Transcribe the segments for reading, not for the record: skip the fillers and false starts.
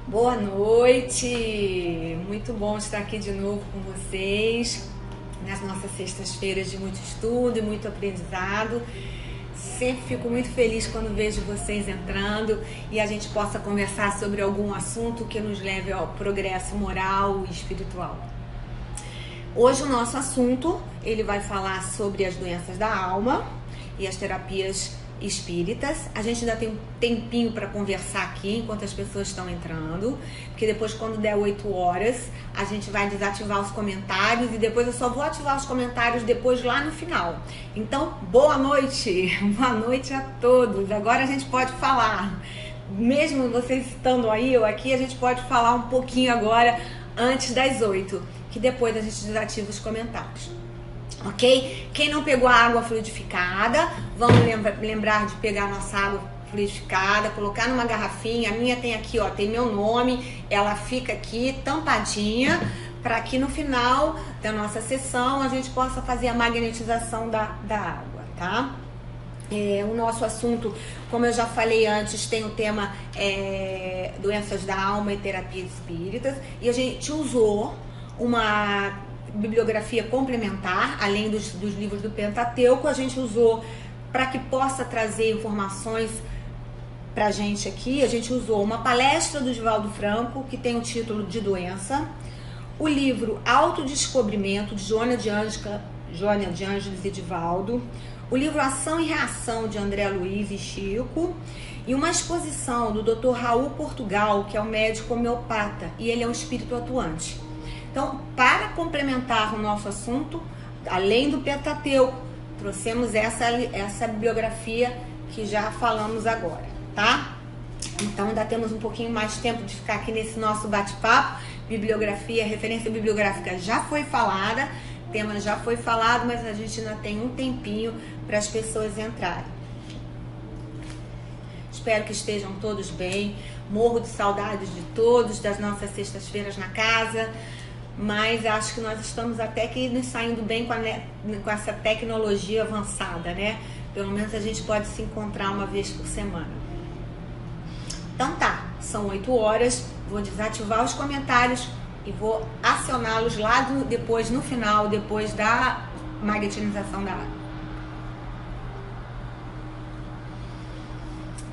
Boa noite! Muito bom estar aqui de novo com vocês nas nossas sextas-feiras de muito estudo e muito aprendizado. Sempre fico muito feliz quando vejo vocês entrando e a gente possa conversar sobre algum assunto que nos leve ao progresso moral e espiritual. Hoje o nosso assunto, ele vai falar sobre as doenças da alma e as terapias espíritas. A gente ainda tem um tempinho para conversar aqui enquanto as pessoas estão entrando, porque depois, quando der 8 horas, a gente vai desativar os comentários e depois eu só vou ativar os comentários depois lá no final. Então, boa noite! Boa noite a todos! Agora a gente pode falar. Mesmo vocês estando aí ou aqui, a gente pode falar um pouquinho agora antes das 8, que depois a gente desativa os comentários. Ok? Quem não pegou a água fluidificada, vamos lembrar de pegar a nossa água fluidificada, colocar numa garrafinha. A minha tem aqui, ó, tem meu nome, ela fica aqui tampadinha, para que no final da nossa sessão a gente possa fazer a magnetização da água, tá? O nosso assunto, como eu já falei antes, tem o tema doenças da alma e terapias espíritas, e a gente usou uma bibliografia complementar, além dos livros do Pentateuco. A gente usou para que possa trazer informações pra gente aqui. A gente usou uma palestra do Divaldo Franco, que tem o título de Doença, o livro Autodescobrimento, de Joana de Ângeles e Divaldo, o livro Ação e Reação, de André Luiz e Chico, e uma exposição do Dr. Raul Portugal, que é um médico homeopata, e ele é um espírito atuante. Então, para complementar o nosso assunto, além do Pentateuco, trouxemos essa bibliografia que já falamos agora, tá? Então, ainda temos um pouquinho mais de tempo de ficar aqui nesse nosso bate-papo. Bibliografia, referência bibliográfica já foi falada, tema já foi falado, mas a gente ainda tem um tempinho para as pessoas entrarem. Espero que estejam todos bem. Morro de saudades de todos, das nossas sextas-feiras na casa. Mas acho que nós estamos até que nos saindo bem com essa tecnologia avançada, né? Pelo menos a gente pode se encontrar uma vez por semana. Então tá, são 8 horas, vou desativar os comentários e vou acioná-los lá depois, no final, depois da magnetização da água.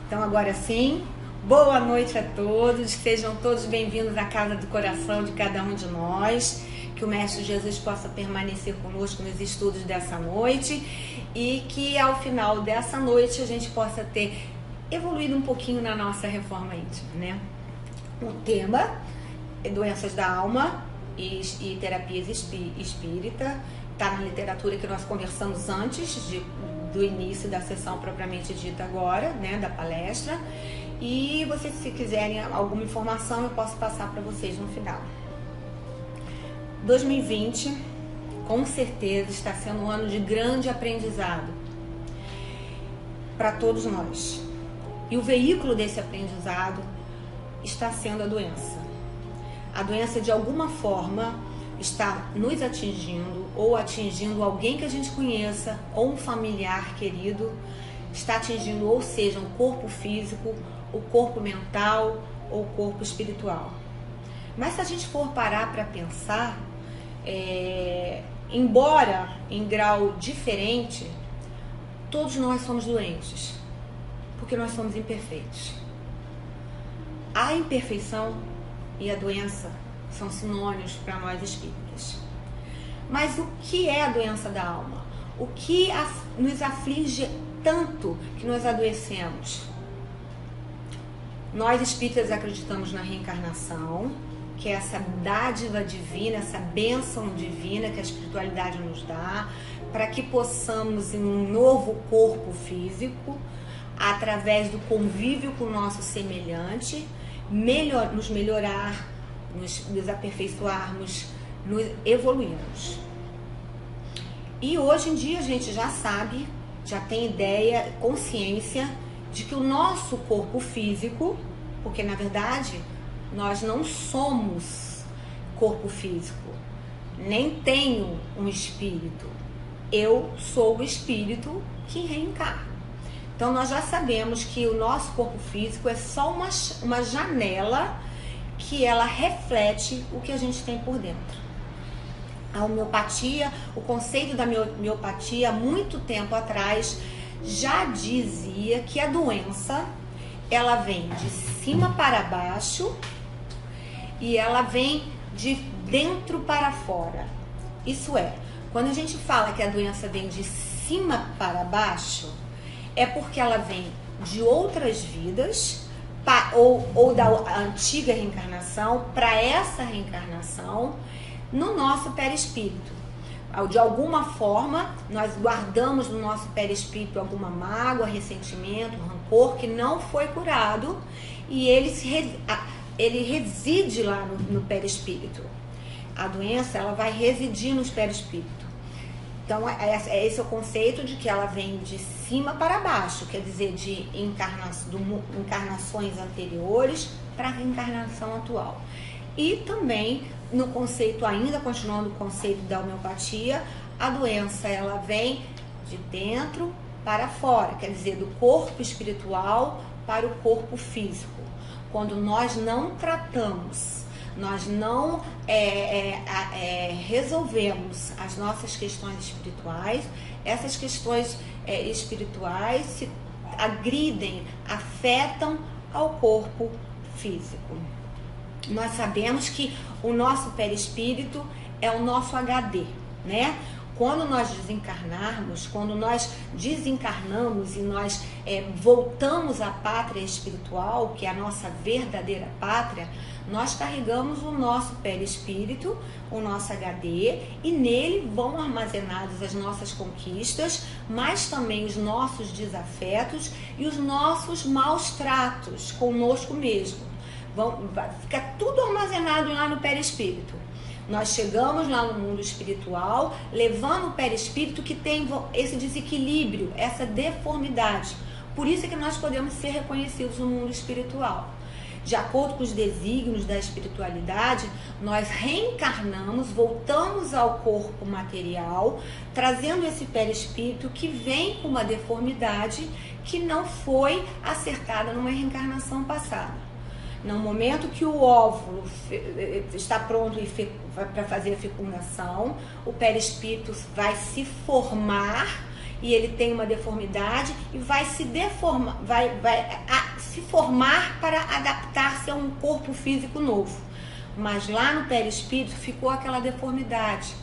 Então agora sim, boa noite a todos, sejam todos bem-vindos à casa do coração de cada um de nós, que o Mestre Jesus possa permanecer conosco nos estudos dessa noite e que ao final dessa noite a gente possa ter evoluído um pouquinho na nossa reforma íntima, né? O tema é doenças da alma e terapias espírita, está na literatura que nós conversamos antes do início da sessão propriamente dita agora, né, da palestra. E vocês, se quiserem alguma informação, eu posso passar para vocês no final. 2020, com certeza, está sendo um ano de grande aprendizado para todos nós. E o veículo desse aprendizado está sendo a doença. A doença, de alguma forma, está nos atingindo ou atingindo alguém que a gente conheça ou um familiar querido. Está atingindo, ou seja, um corpo físico, o corpo mental ou o corpo espiritual. Mas se a gente for parar para pensar, embora em grau diferente, todos nós somos doentes, porque nós somos imperfeitos. A imperfeição e a doença são sinônimos para nós espíritas. Mas o que é a doença da alma? O que nos aflige tanto que nós adoecemos? Nós espíritas acreditamos na reencarnação, que é essa dádiva divina, essa bênção divina que a espiritualidade nos dá, para que possamos, em um novo corpo físico, através do convívio com o nosso semelhante, nos melhorar, nos aperfeiçoarmos, nos evoluirmos. E hoje em dia a gente já sabe, já tem ideia, consciência de que o nosso corpo físico, porque na verdade nós não somos corpo físico, nem tenho um espírito, eu sou o espírito que reencarna. Então nós já sabemos que o nosso corpo físico é só uma janela que ela reflete o que a gente tem por dentro. A homeopatia, o conceito da homeopatia, há muito tempo atrás, já dizia que a doença, ela vem de cima para baixo e ela vem de dentro para fora. Isso é, quando a gente fala que a doença vem de cima para baixo, é porque ela vem de outras vidas, ou da antiga reencarnação para essa reencarnação no nosso perispírito. De alguma forma, nós guardamos no nosso perispírito alguma mágoa, ressentimento, rancor que não foi curado e ele reside lá no perispírito. A doença, ela vai residir no perispírito. Então, esse é o conceito de que ela vem de cima para baixo, quer dizer, de encarnações anteriores para a reencarnação atual. E também, no conceito, ainda continuando o conceito da homeopatia, a doença, ela vem de dentro para fora, quer dizer, do corpo espiritual para o corpo físico. Quando nós não tratamos, nós não resolvemos as nossas questões espirituais, essas questões espirituais se agridem, afetam ao corpo físico. Nós sabemos que o nosso perispírito é o nosso HD, né? Quando nós desencarnarmos, quando nós desencarnamos e nós voltamos à pátria espiritual, que é a nossa verdadeira pátria, nós carregamos o nosso perispírito, o nosso HD, e nele vão armazenadas as nossas conquistas, mas também os nossos desafetos e os nossos maus tratos conosco mesmo. Fica tudo armazenado lá no perispírito. Nós chegamos lá no mundo espiritual, levando o perispírito que tem esse desequilíbrio, essa deformidade. Por isso é que nós podemos ser reconhecidos no mundo espiritual. De acordo com os desígnios da espiritualidade, nós reencarnamos, voltamos ao corpo material, trazendo esse perispírito que vem com uma deformidade que não foi acertada numa reencarnação passada. No momento que o óvulo está pronto para fazer a fecundação, o perispírito vai se formar e ele tem uma deformidade e vai se deformar, vai se formar para adaptar-se a um corpo físico novo. Mas lá no perispírito ficou aquela deformidade,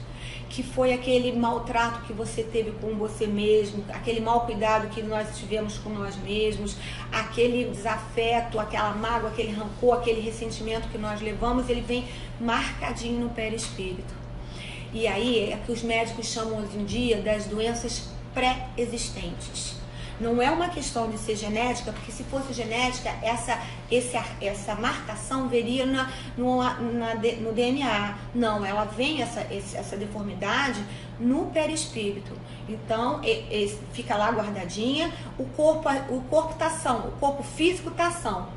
que foi aquele maltrato que você teve com você mesmo, aquele mau cuidado que nós tivemos com nós mesmos, aquele desafeto, aquela mágoa, aquele rancor, aquele ressentimento que nós levamos, ele vem marcadinho no perispírito. E aí é que os médicos chamam hoje em dia das doenças pré-existentes. Não é uma questão de ser genética, porque se fosse genética, essa marcação veria no DNA. Não, ela vem, essa deformidade, no perispírito. Então, fica lá guardadinha, o corpo tá são, o corpo físico tá são.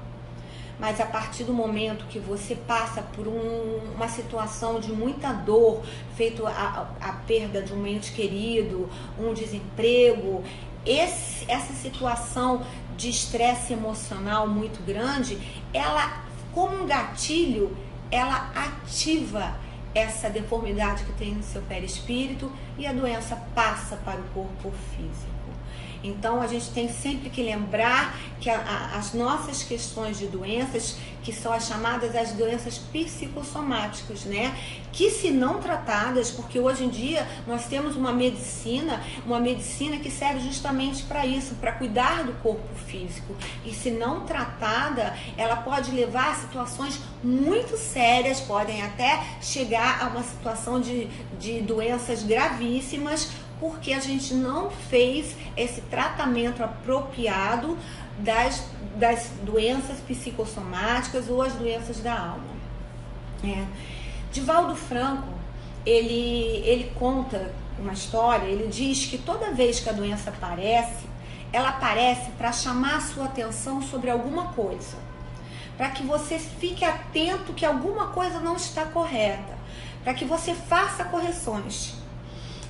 Mas a partir do momento que você passa por uma situação de muita dor, feito a perda de um ente querido, um desemprego, essa situação de estresse emocional muito grande, ela, como um gatilho, ela ativa essa deformidade que tem no seu perispírito e a doença passa para o corpo físico. Então, a gente tem sempre que lembrar que as nossas questões de doenças, que são as chamadas as doenças psicossomáticas, né? Que se não tratadas, porque hoje em dia nós temos uma medicina que serve justamente para isso, para cuidar do corpo físico. E se não tratada, ela pode levar a situações muito sérias, podem até chegar a uma situação de doenças gravíssimas, porque a gente não fez esse tratamento apropriado das doenças psicossomáticas ou as doenças da alma. Divaldo Franco, ele conta uma história, ele diz que toda vez que a doença aparece, ela aparece para chamar a sua atenção sobre alguma coisa, para que você fique atento que alguma coisa não está correta, para que você faça correções.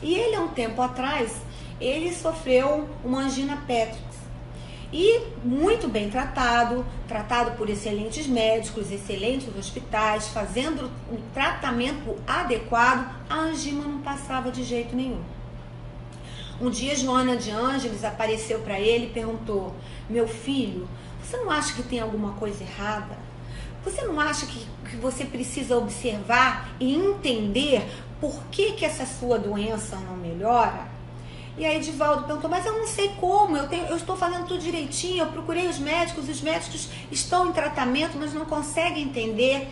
E ele, há um tempo atrás, ele sofreu uma angina pétris. E muito bem tratado por excelentes médicos, excelentes hospitais, fazendo um tratamento adequado, a angina não passava de jeito nenhum. Um dia, Joana de Ângeles apareceu para ele e perguntou: meu filho, você não acha que tem alguma coisa errada? Você não acha que você precisa observar e entender por que essa sua doença não melhora? E aí Divaldo perguntou: mas eu não sei como, eu estou fazendo tudo direitinho, eu procurei os médicos estão em tratamento, mas não conseguem entender.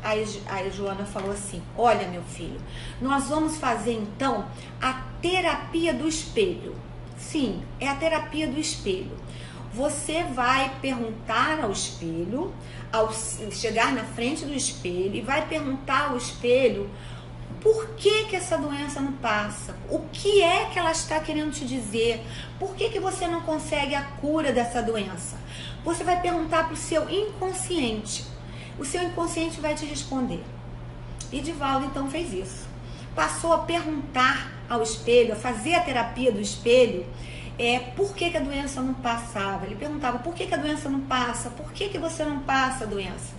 Aí Joana falou assim: olha, meu filho, nós vamos fazer então a terapia do espelho. Sim, é a terapia do espelho. Você vai perguntar ao espelho, ao chegar na frente do espelho, e vai perguntar ao espelho por que essa doença não passa, o que é que ela está querendo te dizer, por que você não consegue a cura dessa doença. Você vai perguntar para o seu inconsciente. O seu inconsciente vai te responder. E Divaldo então fez isso. Passou a perguntar ao espelho, a fazer a terapia do espelho, por que a doença não passava. Ele perguntava: por que a doença não passa? Por que você não passa a doença?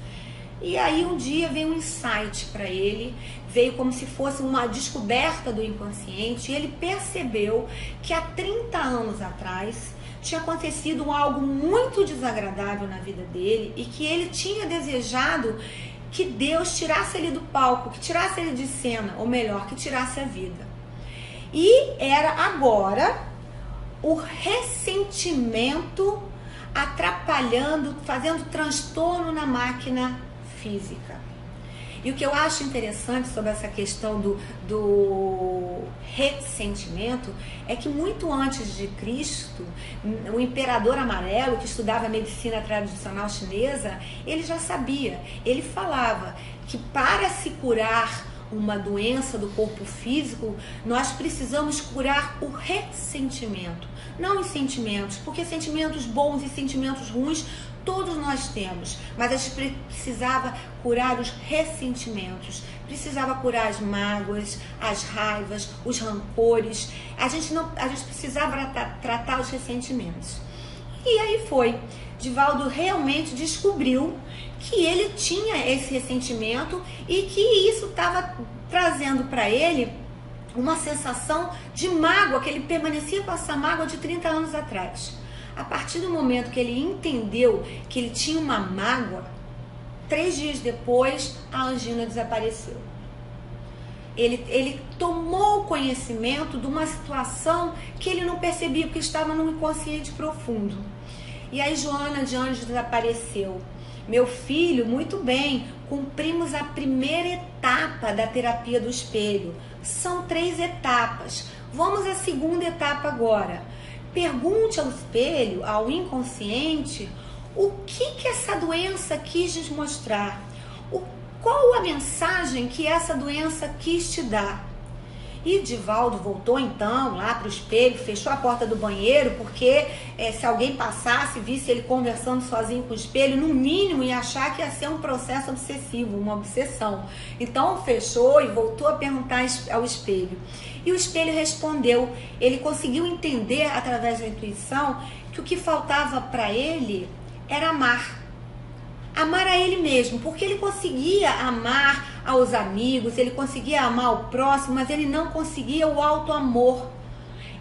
E aí um dia veio um insight para ele, veio como se fosse uma descoberta do inconsciente, e ele percebeu que há 30 anos atrás tinha acontecido algo muito desagradável na vida dele e que ele tinha desejado que Deus tirasse ele do palco, que tirasse ele de cena, ou melhor, que tirasse a vida. E era agora o ressentimento atrapalhando, fazendo transtorno na máquina física. E o que eu acho interessante sobre essa questão do ressentimento é que muito antes de Cristo, o imperador amarelo, que estudava a medicina tradicional chinesa, ele já sabia, ele falava que para se curar uma doença do corpo físico, nós precisamos curar o ressentimento, não os sentimentos, porque sentimentos bons e sentimentos ruins todos nós temos, mas a gente precisava curar os ressentimentos, precisava curar as mágoas, as raivas, os rancores. A gente precisava tratar os ressentimentos. E aí foi. Divaldo realmente descobriu que ele tinha esse ressentimento e que isso estava trazendo para ele uma sensação de mágoa, que ele permanecia com essa mágoa de 30 anos atrás. A partir do momento que ele entendeu que ele tinha uma mágoa, 3 dias depois, a angina desapareceu. Ele tomou conhecimento de uma situação que ele não percebia, porque estava no inconsciente profundo. E aí Joana de Ângeles apareceu. Meu filho, muito bem, cumprimos a primeira etapa da terapia do espelho. São 3 etapas. Vamos à segunda etapa agora. Pergunte ao espelho, ao inconsciente, o que essa doença quis te mostrar. Qual a mensagem que essa doença quis te dar? E Divaldo voltou então lá para o espelho, fechou a porta do banheiro, porque se alguém passasse, visse ele conversando sozinho com o espelho, no mínimo ia achar que ia ser um processo obsessivo, uma obsessão. Então fechou e voltou a perguntar ao espelho. E o espelho respondeu. Ele conseguiu entender através da intuição que o que faltava para ele era amar. Amar a ele mesmo, porque ele conseguia amar aos amigos, ele conseguia amar o próximo, mas ele não conseguia o auto-amor.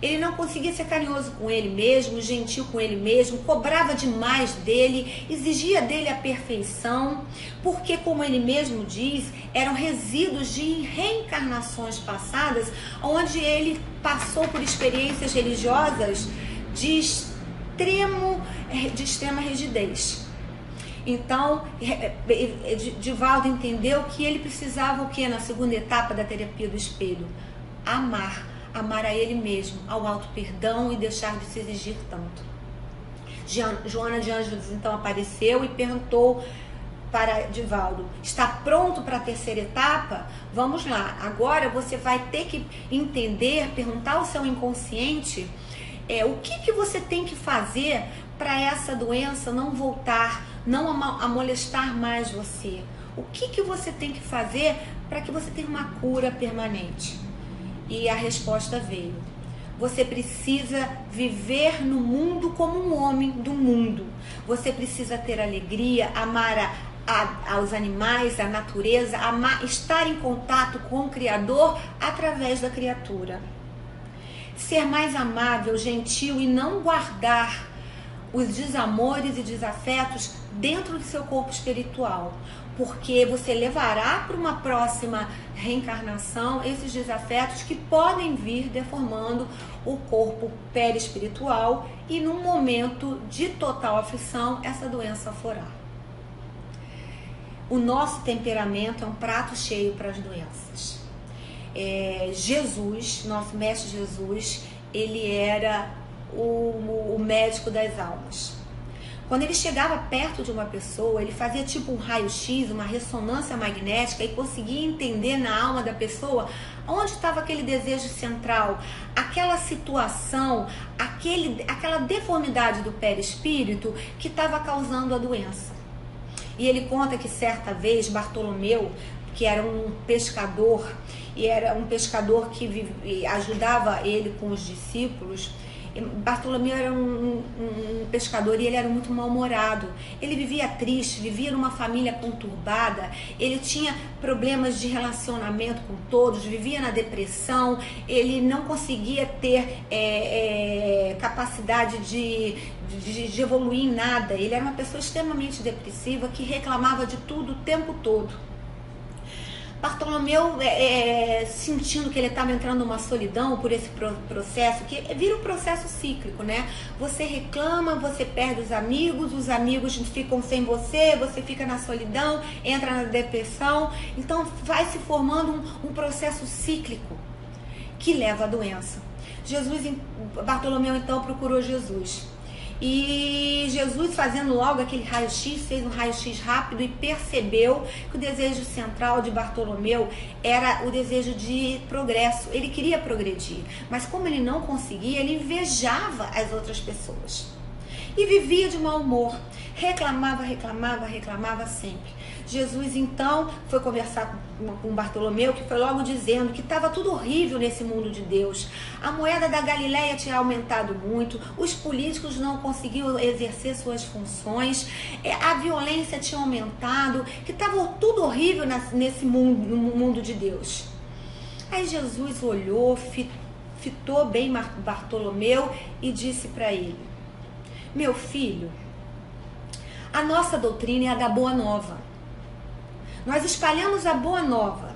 Ele não conseguia ser carinhoso com ele mesmo, gentil com ele mesmo, cobrava demais dele, exigia dele a perfeição, porque, como ele mesmo diz, eram resíduos de reencarnações passadas, onde ele passou por experiências religiosas de extrema rigidez. Então, Divaldo entendeu que ele precisava o que na segunda etapa da terapia do espelho? Amar a ele mesmo, ao auto-perdão e deixar de se exigir tanto. Joana de Ângeles então apareceu e perguntou para Divaldo: está pronto para a terceira etapa? Vamos lá, agora você vai ter que entender, perguntar ao seu inconsciente o que você tem que fazer para essa doença não voltar, não a molestar mais você. O que você tem que fazer para que você tenha uma cura permanente? E a resposta veio: Você precisa viver no mundo como um homem do mundo. Você precisa ter alegria, amar aos animais, a natureza, estar em contato com o Criador através da criatura. Ser mais amável, gentil e não guardar os desamores e desafetos dentro do seu corpo espiritual, porque você levará para uma próxima reencarnação esses desafetos que podem vir deformando o corpo perispiritual e num momento de total aflição essa doença aflorar. O nosso temperamento é um prato cheio para as doenças. Jesus, nosso mestre Jesus, ele era o médico das almas. Quando ele chegava perto de uma pessoa, ele fazia tipo um raio-x, uma ressonância magnética e conseguia entender na alma da pessoa onde estava aquele desejo central, aquela situação, aquela deformidade do perispírito que estava causando a doença. E ele conta que certa vez Bartolomeu, que era um pescador, e era um pescador que ajudava ele com os discípulos. Bartolomeu era um pescador e ele era muito mal-humorado. Ele vivia triste, vivia numa família conturbada, ele tinha problemas de relacionamento com todos, vivia na depressão, ele não conseguia ter capacidade de evoluir em nada. Ele era uma pessoa extremamente depressiva que reclamava de tudo o tempo todo. Bartolomeu, sentindo que ele estava entrando numa solidão por esse processo, que vira um processo cíclico, né? Você reclama, você perde os amigos ficam sem você, você fica na solidão, entra na depressão. Então vai se formando um processo cíclico que leva à doença. Bartolomeu então procurou Jesus. E Jesus, fazendo logo aquele raio-x, fez um raio-x rápido e percebeu que o desejo central de Bartolomeu era o desejo de progresso. Ele queria progredir, mas como ele não conseguia, ele invejava as outras pessoas e vivia de mau humor, reclamava sempre. Jesus então foi conversar com Bartolomeu, que foi logo dizendo que estava tudo horrível nesse mundo de Deus. A moeda da Galileia tinha aumentado muito, os políticos não conseguiam exercer suas funções, a violência tinha aumentado, que estava tudo horrível nesse mundo, no mundo de Deus. Aí Jesus olhou, fitou bem Bartolomeu e disse para ele: meu filho, a nossa doutrina é a da Boa Nova. Nós espalhamos a Boa Nova.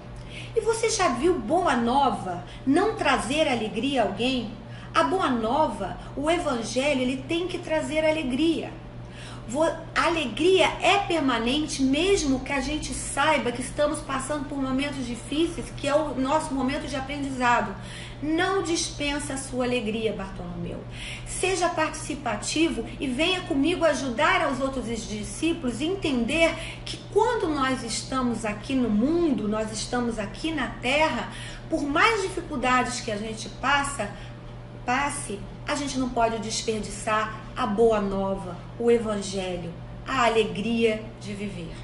E você já viu Boa Nova não trazer alegria a alguém? A Boa Nova, o Evangelho, ele tem que trazer alegria. A alegria é permanente, mesmo que a gente saiba que estamos passando por momentos difíceis, que é o nosso momento de aprendizado. Não dispensa a sua alegria, Bartolomeu. Seja participativo e venha comigo ajudar aos outros discípulos a entender que quando nós estamos aqui no mundo, nós estamos aqui na terra, por mais dificuldades que a gente passe, a gente não pode desperdiçar a boa nova, o evangelho, a alegria de viver.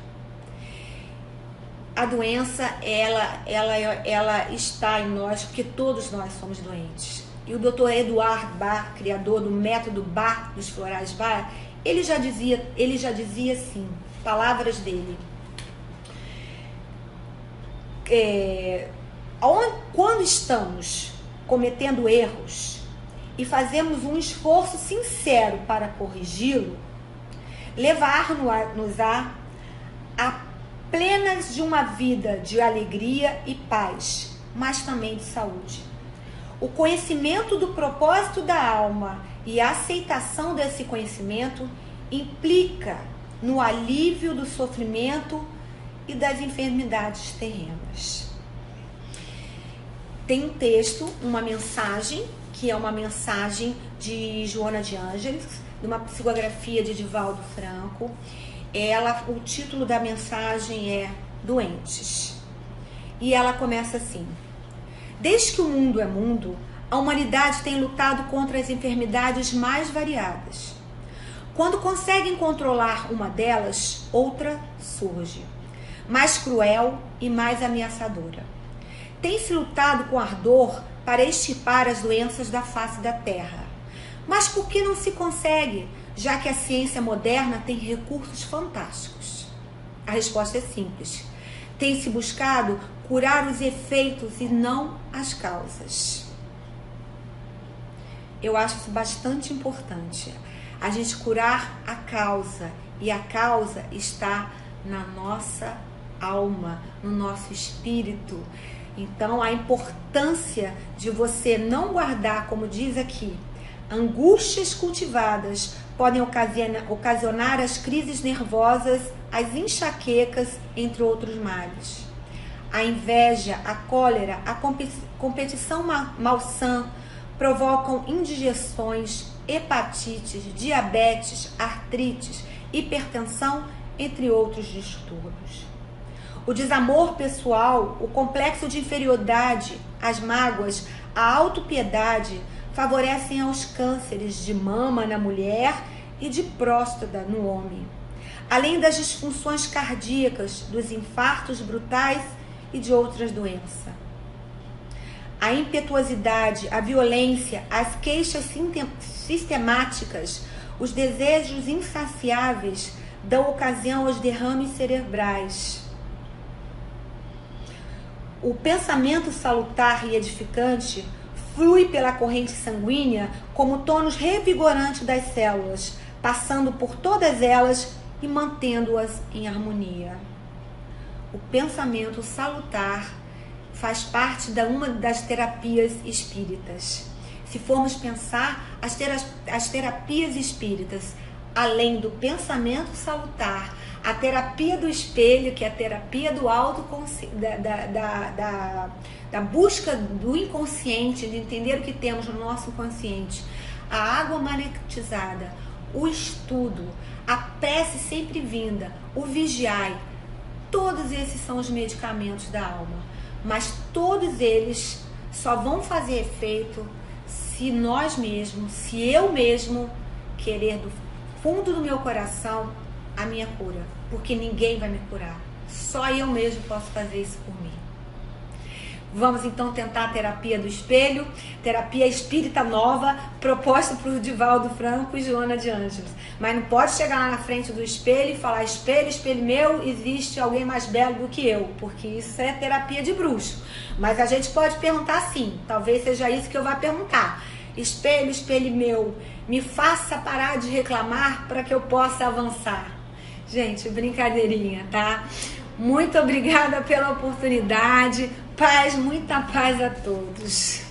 A doença, ela está em nós, porque todos nós somos doentes. E o Dr. Eduard Bach, criador do método Bach, dos florais Bach, ele já dizia assim, palavras dele: quando estamos cometendo erros e fazemos um esforço sincero para corrigi-lo, levar-nos a plenas de uma vida de alegria e paz, mas também de saúde. O conhecimento do propósito da alma e a aceitação desse conhecimento implica no alívio do sofrimento e das enfermidades terrenas. Tem um texto, uma mensagem, que é uma mensagem de Joana de Ângeles, de uma psicografia de Divaldo Franco. O título da mensagem é Doentes. E ela começa assim: desde que o mundo é mundo, a humanidade tem lutado contra as enfermidades mais variadas. Quando conseguem controlar uma delas, outra surge, mais cruel e mais ameaçadora. Tem-se lutado com ardor para extirpar as doenças da face da terra. Mas por que não se consegue, já que a ciência moderna tem recursos fantásticos? A resposta é simples. Tem-se buscado curar os efeitos e não as causas. Eu acho isso bastante importante. A gente curar a causa, e a causa está na nossa alma, no nosso espírito. Então, a importância de você não guardar, como diz aqui, angústias cultivadas podem ocasionar as crises nervosas, as enxaquecas, entre outros males. A inveja, a cólera, a competição malsã provocam indigesções, hepatites, diabetes, artrites, hipertensão, entre outros distúrbios. O desamor pessoal, o complexo de inferioridade, as mágoas, a autopiedade favorecem aos cânceres de mama na mulher e de próstata no homem, além das disfunções cardíacas, dos infartos brutais e de outras doenças. A impetuosidade, a violência, as queixas sistemáticas, os desejos insaciáveis dão ocasião aos derrames cerebrais. O pensamento salutar e edificante flui pela corrente sanguínea como tônus revigorante das células, passando por todas elas e mantendo-as em harmonia. O pensamento salutar faz parte de uma das terapias espíritas. Se formos pensar, as terapias espíritas, além do pensamento salutar, a terapia do espelho, que é a terapia do da busca do inconsciente, de entender o que temos no nosso inconsciente, a água magnetizada, o estudo, a prece sempre vinda, o vigiai, todos esses são os medicamentos da alma, mas todos eles só vão fazer efeito se nós mesmos, se eu mesmo querer do fundo do meu coração a minha cura, porque ninguém vai me curar, só eu mesmo posso fazer isso por mim. Vamos então tentar a terapia do espelho, terapia espírita nova, proposta por Divaldo Franco e Joana de Ângeles. Mas não pode chegar lá na frente do espelho e falar: espelho, espelho meu, existe alguém mais belo do que eu, porque isso é terapia de bruxo. Mas a gente pode perguntar sim, talvez seja isso que eu vá perguntar: espelho, espelho meu, me faça parar de reclamar para que eu possa avançar. Gente, brincadeirinha, tá? Muito obrigada pela oportunidade. Paz, muita paz a todos.